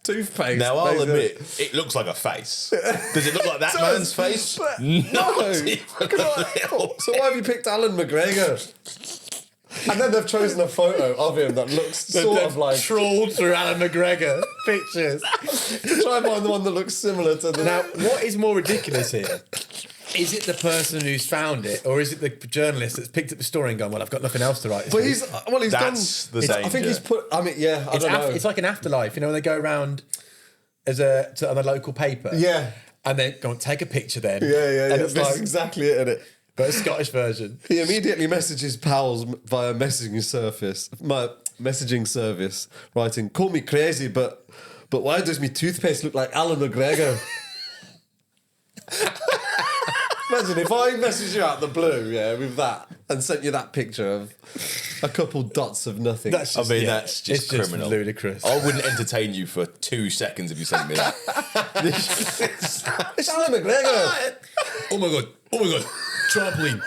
toothpaste. Now, I'll basically. admit, it looks like a face. Does it look like that man's face? but- Not No. even a little. So why have you picked Alan McGregor? And then they've chosen a photo of him that looks sort of like trawled through Alan McGregor pictures. to try and find the one that looks similar to the. Now, what is more ridiculous here? Is it the person who's found it, or is it the journalist that's picked up the story and gone, "Well, I've got nothing else to write"? This But week." he's That's done. the I think danger. he's put. I mean, yeah, I don't know. It's like an afterlife, you know, when they go around on the local paper, Yeah. and then go and take a picture. Then, Yeah. and it's That's like, exactly it, isn't it? but a Scottish version. He immediately messages pals via my messaging service, writing, "Call me crazy, but why does my toothpaste look like Alan McGregor?" Imagine if I messaged you out the blue, with that, and sent you that picture of a couple dots of nothing. That's I just, mean, yeah, that's just it's criminal. ludicrous. I wouldn't entertain you for 2 seconds if you sent me that. It's Alan McGregor. Oh my god, trampoline.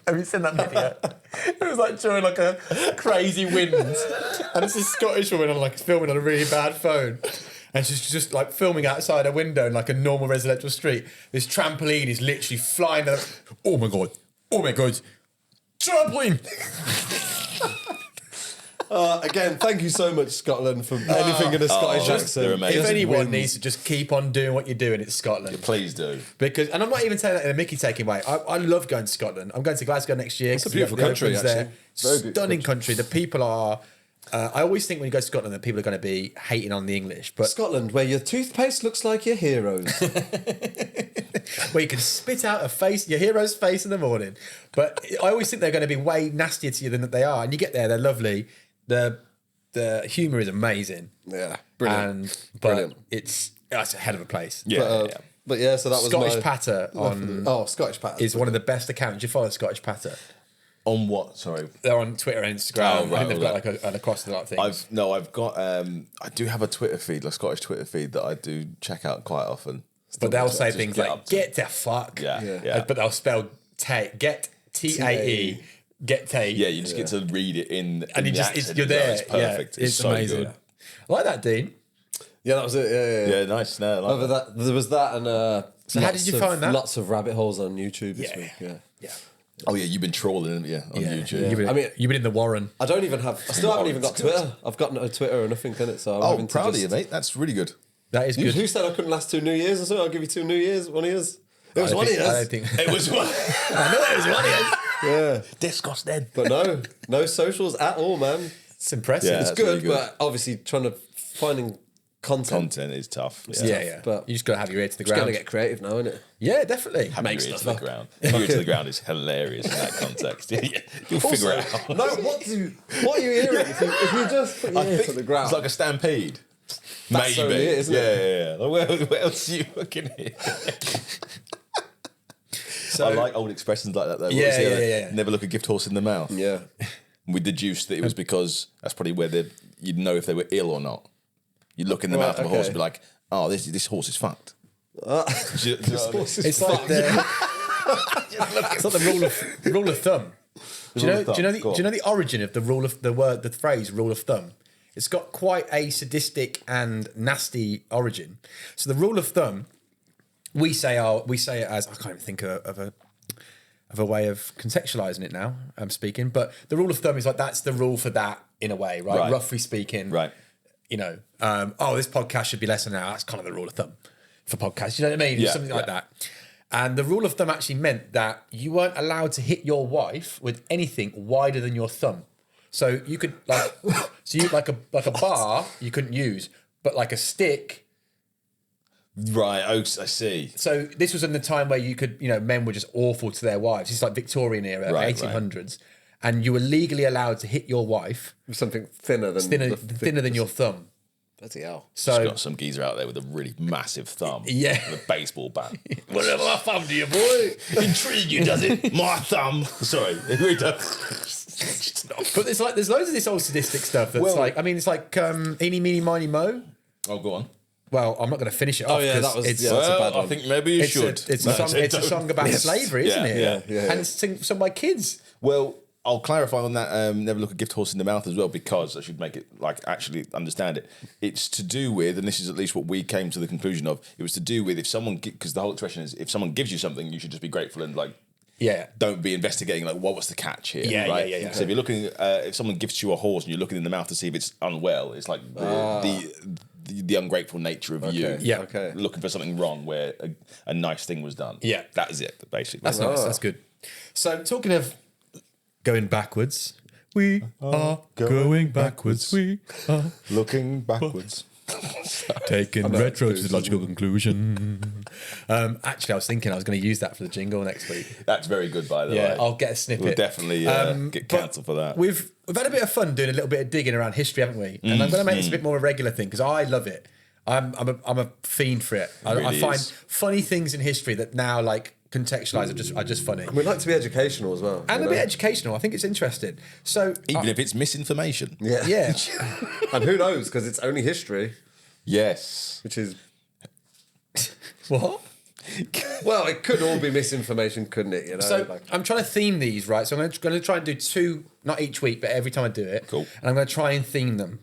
Have you seen that video? It was like during like a crazy wind, and it's this Scottish woman on like filming on a really bad phone, and she's just like filming outside her window in like a normal residential street. This trampoline is literally flying. Oh my god, trampoline. Again, thank you so much, Scotland, for anything in a Scottish they're accent. amazing. If Just anyone wins. needs to just keep on doing what you're doing, it's Scotland. Please do. Because, and I'm not even saying that in a Mickey taking way. I love going to Scotland. I'm going to Glasgow next year. It's a beautiful country, actually. Very beautiful Stunning country. The people are I always think when you go to Scotland that people are going to be hating on the English, but Scotland, where your toothpaste looks like your heroes. where you can spit out your hero's face in the morning. But I always think they're going to be way nastier to you than they are. And you get there, they're lovely. The humour is amazing. Yeah, brilliant. Brilliant. It's a hell of a place. Yeah. But yeah, so that was Scottish my... Patter Scottish Patter is one of the best accounts. You follow Scottish Patter. On what? Sorry. They're on Twitter and Instagram. Oh, right, I think they've got right. like an across the lot of things. I've got. I do have a Twitter feed, a Scottish Twitter feed that I do check out quite often. But they'll say Just things get like up to- "get the fuck," Yeah. but they'll spell get TAE, get Tay. Yeah, you just get to read it and you you're there. It's perfect. Yeah, it's so amazing. good. I like that, Dean. Yeah, that was it. Yeah, nice. No, I like Over that, there was that, and So how did you find that? Lots of rabbit holes on YouTube this Yeah. week. Yeah. Oh yeah, you've been trolling, haven't you, on YouTube? You've been, I mean- you've been in the Warren. I don't even have. I still haven't even got Twitter. I've got no Twitter or nothing in it. So I'm Oh, having to proud of just- you, mate. That's really good. That is good. Who said I couldn't last 2 New Years or so? I'll give you 2 New Years, 1 years. It was 1 years. I don't think. It was one. I know it was 1 year. Yeah, Disgusting. but no socials at all, man. It's impressive. Yeah. It's It's That's good, really good. but obviously finding content. Content is tough. yeah. But You just got to have your ear to the Just gotta ground. get creative now, innit? Yeah, definitely. Having Make your ear stuff to the up. ground. Your ear to the ground is hilarious in that context. Yeah, you'll figure it out. No, what are you hearing if you just put your I ear think to the ground? It's like a stampede. That's Maybe. only it, isn't it? Yeah. Like, where else are you looking at? So, I like old expressions like that, though. What Yeah, was the yeah, other? yeah. Never look a gift horse in the mouth. Yeah. We deduced that it was because that's probably where you'd know if they were ill or not. You'd look in the Right, mouth of a horse okay. and be like, oh, this horse is fucked. it's like the it's like the rule of thumb. Do you know the origin of the phrase rule of thumb? It's got quite a sadistic and nasty origin. So the rule of thumb, we say it as, I can't even think of a way of contextualizing it now. I'm speaking, but the rule of thumb is like that's the rule for that in a way, right? Right. Roughly speaking, Right. You know, this podcast should be less than an hour. That's kind of the rule of thumb for podcasts. You know what I mean? Yeah, Something like yeah. that. And the rule of thumb actually meant that you weren't allowed to hit your wife with anything wider than your thumb. So you could like a bar you couldn't use, but like a stick. Right, I see. So this was in the time where you could, men were just awful to their wives. It's like Victorian era, Right, 1800s, and you were legally allowed to hit your wife Something thinner than thinner than your thumb. Bloody hell. So Got some geezer out there with a really massive thumb. Yeah. And a baseball bat. whatever my thumb do you, boy? Intrigue you, does it? My thumb. Sorry. But there's loads of this old sadistic stuff that's it's like eeny, meeny, miny, mo. Oh, go on. Well, I'm not going to finish it off. yeah, 'cause that was- it's, yeah, that's a bad I one. think maybe you should. It's a song about slavery, isn't it? Yeah. And it's sung by kids. Well, I'll clarify on that. Never look a gift horse in the mouth as well, because I should make it actually understand it. It's to do with, and this is at least what we came to the conclusion of. It was to do with because the whole expression is if someone gives you something, you should just be grateful and Yeah. don't be investigating what's the catch here. Yeah, right? yeah. So if you're looking, if someone gifts you a horse and you're looking in the mouth to see if it's unwell, it's like the ungrateful nature of you. Yeah. Okay. Looking for something wrong where a nice thing was done. Yeah. That is it, basically. That's nice. That's good. So talking of going backwards, we are going backwards. We are Looking backwards. taking retro to the logical conclusion. Actually, I was thinking I was going to use that for the jingle next week. That's very good, by the Yeah, way. I'll get a snippet. We'll definitely get but cancelled for that. We've had a bit of fun doing a little bit of digging around history, haven't we? And I'm going to make this a bit more a regular thing because I love it. I'm a fiend for it. I really find is. funny things in history that now contextualized are just funny. We'd like to be educational as well. And a bit educational. I think it's interesting. So Even if it's misinformation. Yeah. yeah, And who knows, because it's only history, Yes. which is... what? Well, it could all be misinformation, couldn't it? You know, So I'm trying to theme these, right? So I'm going to try and do 2, not each week, but every time I do it. Cool. And I'm going to try and theme them.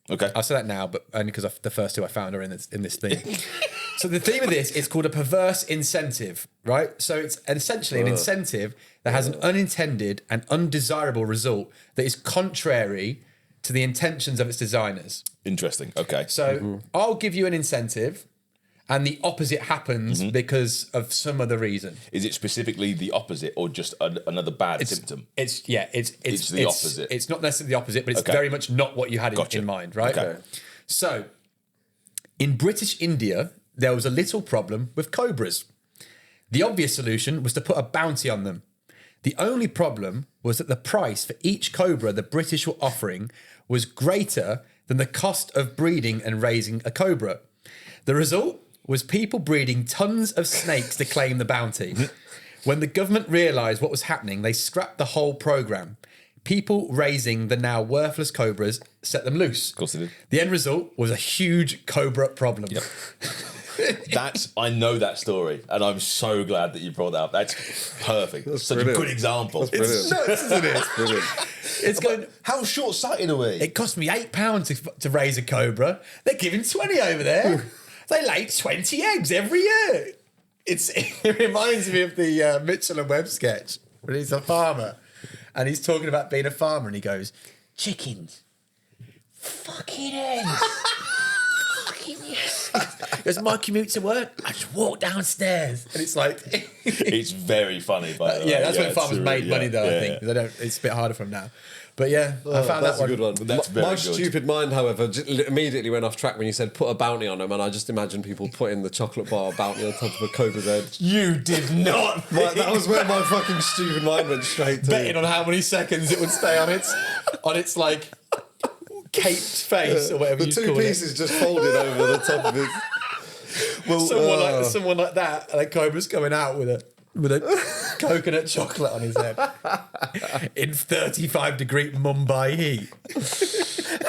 Okay. I'll say that now, but only because the first 2 I found are in this theme. So the theme of this is called a perverse incentive, right? So it's essentially an incentive that has an unintended and undesirable result that is contrary to the intentions of its designers. Interesting. Okay. So I'll give you an incentive, and the opposite happens because of some other reason. Is it specifically the opposite or just another bad symptom? It's the opposite. It's not necessarily the opposite, but it's very much not what you had in mind, right? Okay. So, in British India, there was a little problem with cobras. The obvious solution was to put a bounty on them. The only problem was that the price for each cobra the British were offering was greater than the cost of breeding and raising a cobra. The result was people breeding tons of snakes to claim the bounty. When the government realised what was happening, they scrapped the whole programme. People raising the now worthless cobras set them loose. Of course they did. The end result was a huge cobra problem. Yep. I know that story, and I'm so glad that you brought that up. That's perfect. That's such brilliant. a good example. It's nuts, isn't it? That's brilliant. It's going. How short-sighted are we? It cost me £8 to raise a cobra. They're giving 20 over there. They lay 20 eggs every year. It reminds me of the Mitchell and Webb sketch when he's a farmer and he's talking about being a farmer and he goes, chickens, fucking eggs. Fucking yes. Because my commute to work, I just walk downstairs. And it's like... It's very funny, by the way. Yeah, that's when farmers made money though, I think. They don't. It's a bit harder for them now. But yeah, I found that's that one. a good one. That's very My good. stupid mind, however, immediately went off track when you said put a bounty on them, and I just imagined people putting the chocolate bar bounty on top of a cobra's head. You did not think That was where my fucking stupid mind went straight to. betting on how many seconds it would stay on its like caped face or whatever The you two call pieces it. just folded over the top of it. Well, someone like that, and a cobra's coming out with a coconut chocolate on his head in 35-degree Mumbai heat.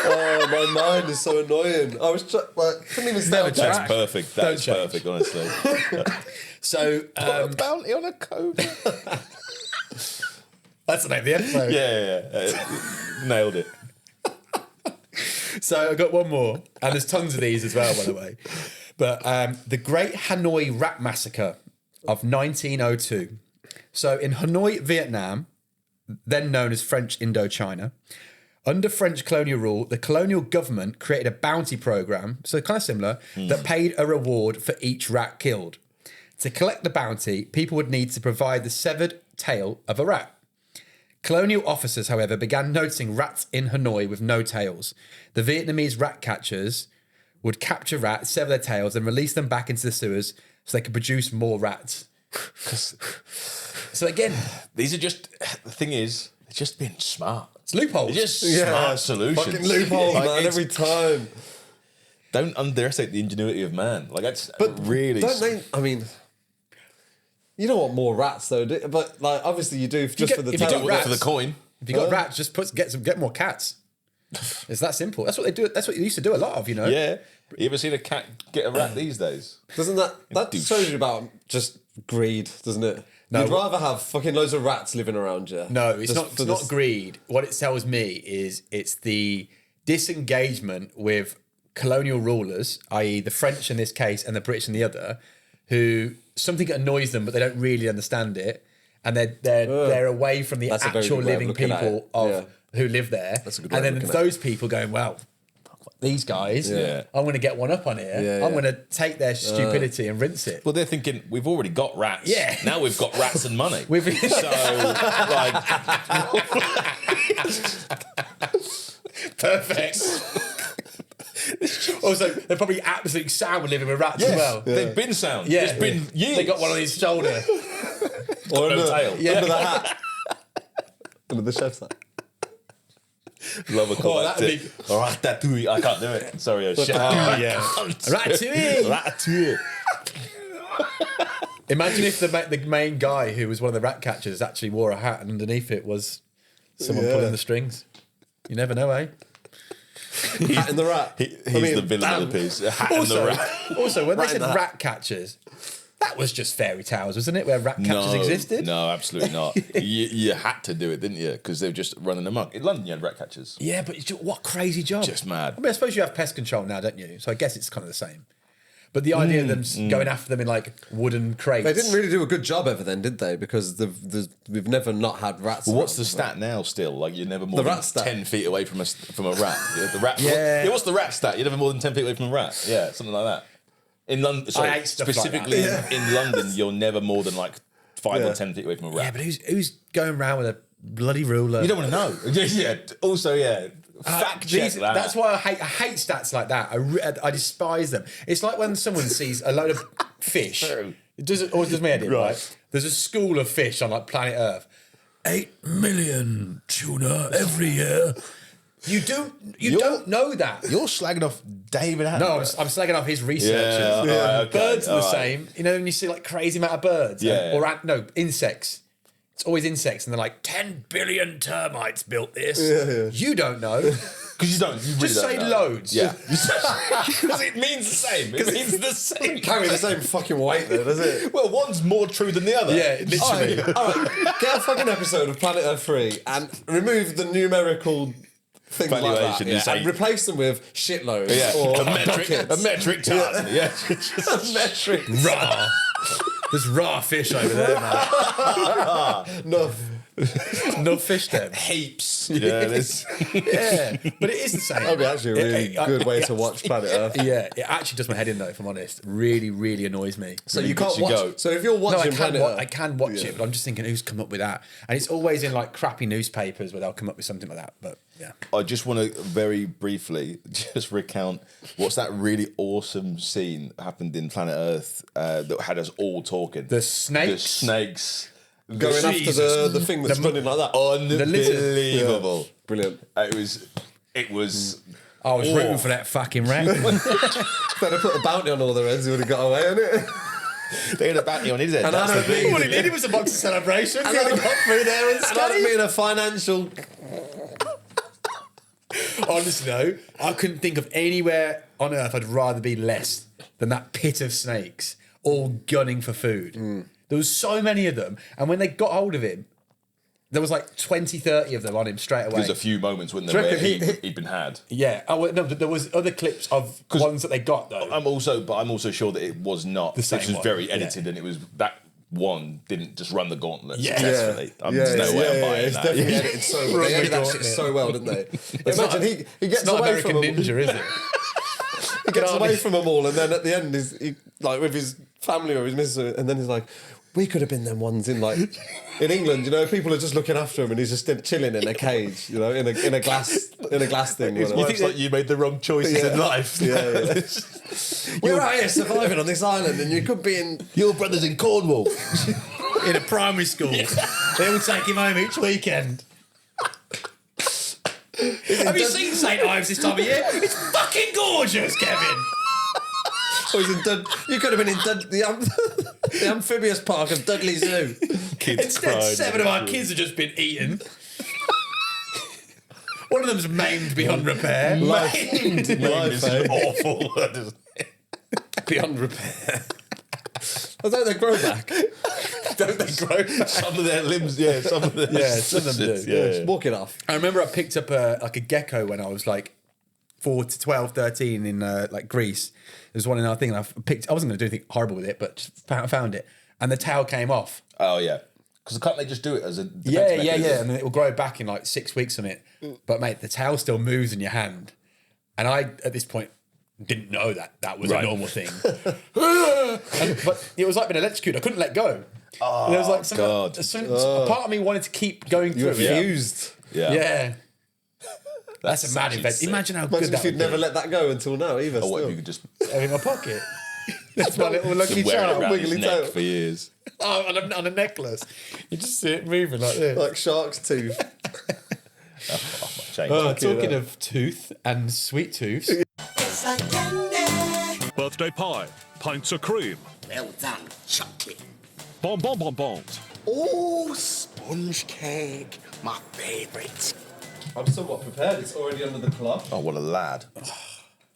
Oh, my mind is so annoying. I was couldn't even stay on That's track. perfect. That's Don't perfect, honestly. So Put a bounty on a cobra. that's the name of the episode. Yeah. Nailed it. So I got one more, and there's tons of these as well, by the way. But the Great Hanoi Rat Massacre of 1902. So in Hanoi, Vietnam, then known as French Indochina, under French colonial rule, the colonial government created a bounty program, so kind of similar, that paid a reward for each rat killed. To collect the bounty, people would need to provide the severed tail of a rat. Colonial officers, however, began noticing rats in Hanoi with no tails. The Vietnamese rat catchers would capture rats, sever their tails, and release them back into the sewers so they could produce more rats. So again, These are just, the thing is, it's just being smart. it's loopholes. It's just smart solutions. Fucking loophole, Like, man, it's- every time. Don't underestimate the ingenuity of man. Like, that's But really... don't they? I mean, you don't want more rats though, but like obviously you do just for the if you tail. get Work for rats- the coin. If you got rats, just get more cats. It's that simple. That's what they do. That's what you used to do a lot of, you know. Yeah. You ever seen a cat get a rat these days? Doesn't that douche. shows you about just greed, doesn't it? No. You'd rather have fucking loads of rats living around you. No, it's just not. for It's not greed. What it tells me is it's the disengagement with colonial rulers, i.e., the French in this case and the British in the other, who something annoys them, but they don't really understand it, and they're away from the That's a very actual good way of living looking at people it. of Yeah. who live there. That's a good way and of then looking at those people going, well, these guys, Yeah. I'm going to get one up on here. Yeah, I'm yeah. going to take their stupidity and rinse it. Well, they're thinking, we've already got rats. Yeah. Now we've got rats and money. We've So, like, perfect. Also, they're probably absolutely sound with living with rats as well. they've been sound. Yeah, It's been years. They got one on his shoulder. Or no tail. Yeah. under the hat. Under the chef's hat. Love a call. that'd be- Ratatouille. I can't do it. Sorry, I shit. Yeah. Ratatouille. Ratatouille. Imagine if the main guy who was one of the rat catchers actually wore a hat and underneath it was someone Yeah. pulling the strings. You never know, eh? Hat in the rat. He's the villain of the piece. A hat and the rat. Also, when they Right in said the hat. rat catchers, that was just fairy tales, wasn't it? Where rat catchers existed? No, absolutely not. you had to do it, didn't you? Because they were just running amok. In London, you had rat catchers. Yeah, but what crazy job. Just mad. I mean, I suppose you have pest control now, don't you? So I guess it's kind of the same. But the idea of them going after them in like wooden crates. They didn't really do a good job ever then, did they? Because we've never not had rats. Well, what's the around. stat now still? Like, you're never more The than rat stat. 10 feet away from a rat. Yeah, the rat. Yeah. What's the rat stat? You're never more than 10 feet away from a rat. Yeah, something like that. In London, I hate stuff like specifically that. in London, you're never more than like 5 or 10 feet away from a rat. Yeah, but who's going around with a bloody ruler? You don't want to know. Yeah. Also, fact check that. That's why I hate stats like that. I despise them. It's like when someone sees a load of fish. It always does me head in, right? There's a school of fish on like planet Earth. 8 million tuna every year. You don't know that. You're slagging off David Attenborough. No, I'm slagging off his researchers. Okay, Birds are the same. You know, when you see like crazy amount of birds. Or insects. It's always insects, and they're like 10 billion termites built this. You don't know. Because you don't. You really Just don't say know. loads. Yeah. Because it means the same. It means the same. Carry the same fucking weight though, does it? Well, one's more true than the other. Yeah, literally. All right, get a fucking episode of Planet Earth 3 and remove the numerical things like that, Valuation, you say- and replace them with shitloads Yeah. or A metric ton. Yeah. a metric. Raw. There's raw fish over there, man. No fish there. Heaps. Yeah. Yeah, but it is the same. That'd be actually a really good way to watch Planet Earth. Yeah, it actually does my head in though, if I'm honest. Really, really annoys me. So you can't watch. go. So if you're No, watching Planet Earth, I can watch it, but I'm just thinking, who's come up with that? And it's always in like crappy newspapers where they'll come up with something like that. But yeah, I just want to very briefly just recount what's that really awesome scene that happened in Planet Earth that had us all talking. the snakes. The snakes. going after Jesus. the thing that's running like that. Unbelievable. Brilliant. It was. I was rooting for that fucking rat. If they'd have put a bounty on all their heads, he would have got away, innit? They had a bounty on his head. And That's I the don't thing. mean- What he needed was a box of celebrations. He I only got through there and And I don't mean a financial. Honestly, though, I couldn't think of anywhere on earth I'd rather be less than that pit of snakes, all gunning for food. There was so many of them, and when they got hold of him, there was like 20, 30 of them on him straight away. There's a few moments, wasn't Do you there, where reckon he'd been had. Yeah. Oh well, no, but there was other clips of ones that they got though. I'm also sure that it was not. The same This was one, very yeah. edited, and it was that one didn't just run the gauntlet Yeah. successfully. There's no way I'm buying It's that. definitely edited so well. They edited that shit so well, didn't they? Imagine he It's gets not away American from them. Ninja, is it? He gets away from them all, and then at the end, he like with his family or his missus, and then he's like, "We could have been them ones in like in England, you know. People are just looking after him, and he's just chilling in a cage, you know, in a glass thing." It's whatever. like you made the wrong choices in life. We're out here surviving on this island, and you could be in. Your brother's in Cornwall. In a primary school, they would take him home each weekend. Have you seen St Ives this time of year? It's fucking gorgeous, Kevin. Or he's in you could have been in the amphibious park of Dudley Zoo. Instead, 7 of our kids have just been eaten. One of them's maimed beyond repair. Maimed is an awful word, isn't it? Beyond repair. I don't they grow back. Don't they grow? Some of their limbs, some of them do. Yeah. Walk it off. I remember I picked up a gecko when I was like 12, 13 in like Greece. There was one in our thing, and I wasn't going to do anything horrible with it, but just found it, and the tail came off. Oh yeah, because can't they just do it as a defense Yeah, mechanism? and then it will grow back in like 6 weeks on it. But mate, the tail still moves in your hand, and I at this point didn't know that was a normal thing. But it was like being electrocuted. I couldn't let go. Oh, And there was like God. a part of me wanted to keep going through it. Fused. Yeah. That's a mad actually event. sick. Imagine how good Imagine that if you'd would never be. let that go until now, either. Or what if Still. you could just In my pocket. That's my little lucky wear it charm. around his wiggly neck tail. for years? Oh, on a necklace. You just see it moving like this. Like shark's tooth. Talking of tooth and sweet tooths. Birthday pie, pints of cream, Well done, chocolate. bonbons. Oh, sponge cake, my favourite. I'm somewhat prepared. It's already under the cloth. Oh, what a lad!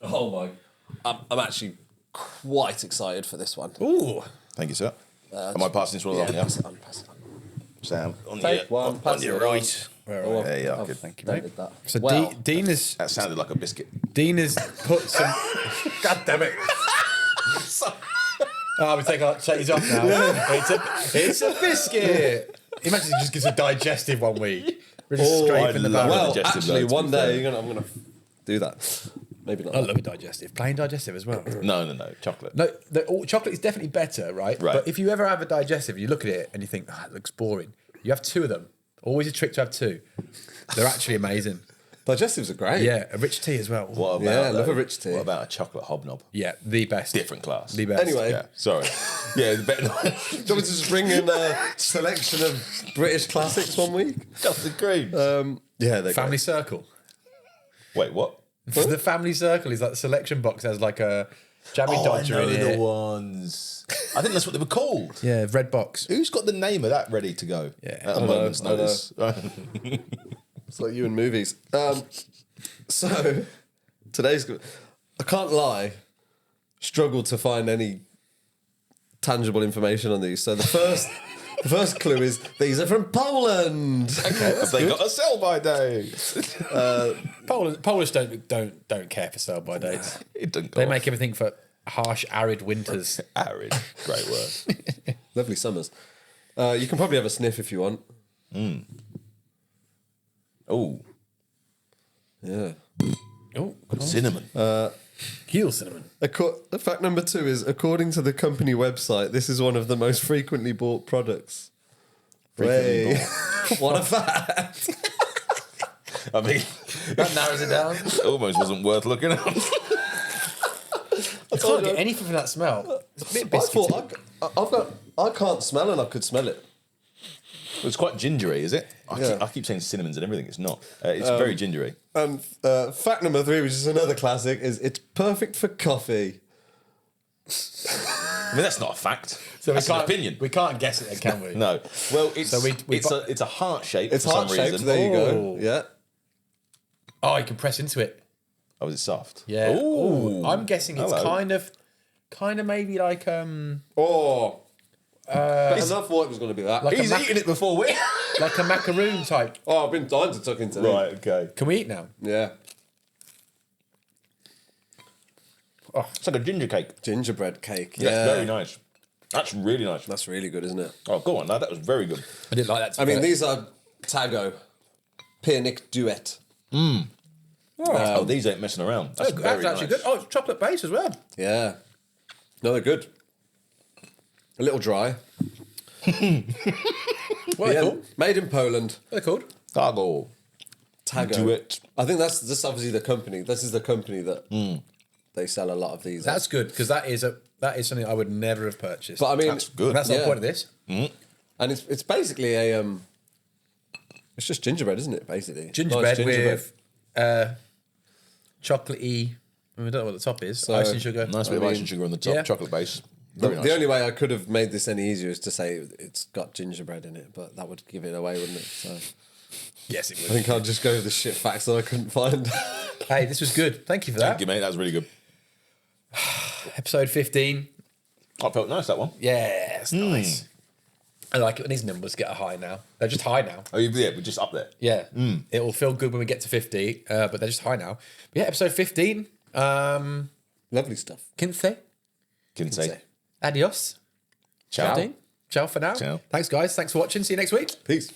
Oh my! I'm actually quite excited for this one. Ooh. Thank you, sir. Am I passing this one along? Yeah. Pass it on, pass it on. Sam, on Take your, one, on pass your it on. right. Oh, There you are. I've Good. Thank you, mate. noted that. So Well, Dean has That sounded like a biscuit. put some. God damn it! Oh, we take these off now. It's a biscuit. Imagine he just gives a digestive one week. We're just scraping the love barrel. well, digestive actually, though, to one be day fair. I'm gonna do that. Maybe not. I love a digestive. Plain digestive as well. No, chocolate. No, chocolate is definitely better, right? Right. But if you ever have a digestive, you look at it and you think, it looks boring. You have 2 of them. Always a trick to have 2. They're actually amazing. Digestives are great. Yeah, a rich tea as well. What about Yeah, I love a rich tea. What about a chocolate hobnob? Yeah, the best. Different class. The best. Anyway, Yeah, sorry. Yeah, it's better. do you want me to just bring in a selection of British classics one week? Just agreed. Yeah, they're Family Circle. Wait, what? The Family Circle is like the selection box has like a jammy dodger in the it. ones. I think that's what they were called. Yeah, red box. Who's got the name of that ready to go? Yeah. At a moment's I know. notice. It's like you in movies. So today's. I can't lie. Struggled to find any tangible information on these. So the first clue is these are from Poland. Okay, have they got a sell-by date? Polish don't care for sell by dates. It doesn't go They off. make everything for harsh, arid winters. Arid. Great word. Lovely summers. You can probably have a sniff if you want. Oh, Yeah. Oh, cinnamon. heel cinnamon. Fact number 2 is, according to the company website, this is one of the most frequently bought products. Frequently Way. What a fact. I mean, That narrows it down. it almost wasn't worth looking at. I can't get anything from that smell. It's a bit I biscuity. thought I can't smell and I could smell it. It's quite gingery, is it? Yeah. I keep saying cinnamons and everything. It's not. It's very gingery. And fact number 3, which is another classic, is it's perfect for coffee. I mean, that's not a fact. So That's an opinion. We can't guess it, then, can we? No. Well, it's So it's a heart shape It's for some heart-shaped. reason. There you Oh. go. Yeah. Oh, you can press into it. Oh, is it soft? Yeah. Ooh. I'm guessing it's Hello. kind of maybe like Oh. I thought it was going to be that. like He's eaten it before we. like a macaroon type. I've been dying to tuck into Right. Okay. Can we eat now? Yeah. It's like a ginger cake. Gingerbread cake. Yeah. Yeah. Very nice. That's really nice. That's really good, isn't it? Oh, go on, lad. That was very good. I didn't like that. I mean, these are Tago. Pear-Nick Duet. Oh, these ain't messing around. That's that's very actually nice. good. Oh, it's chocolate base as well. Yeah. No, they're good. A little dry. What are they Yeah, called? made in Poland. What are they called? Tago. Tago. Duet. I think that's obviously the company. This is the company that they sell a lot of these. That's good because that is something I would never have purchased. but I mean, That's good. And that's not the yeah. point of this. And it's basically a it's just gingerbread, isn't it? Basically, Gingerbread, Nice with chocolatey. I don't know what the top is. Icing sugar. Nice bit of icing sugar on the top. Yeah. Chocolate base. The, Very nice. the only way I could have made this any easier is to say it's got gingerbread in it, but that would give it away, wouldn't it? So Yes, it I would. think I'll just go with the shit facts that I couldn't find. Hey, this was good. Thank you for that. Thank you, mate. That was really good. Episode 15. I felt nice, that one. Yeah, it's nice. I like it when these numbers get a high now. They're just high now. Oh, yeah, we're just up there. Yeah. It will feel good when we get to 50, but they're just high now. But yeah, episode 15. Lovely stuff. Quince. Can say. Adios. Ciao. Ciao for now. Ciao. Thanks, guys. Thanks for watching. See you next week. Peace.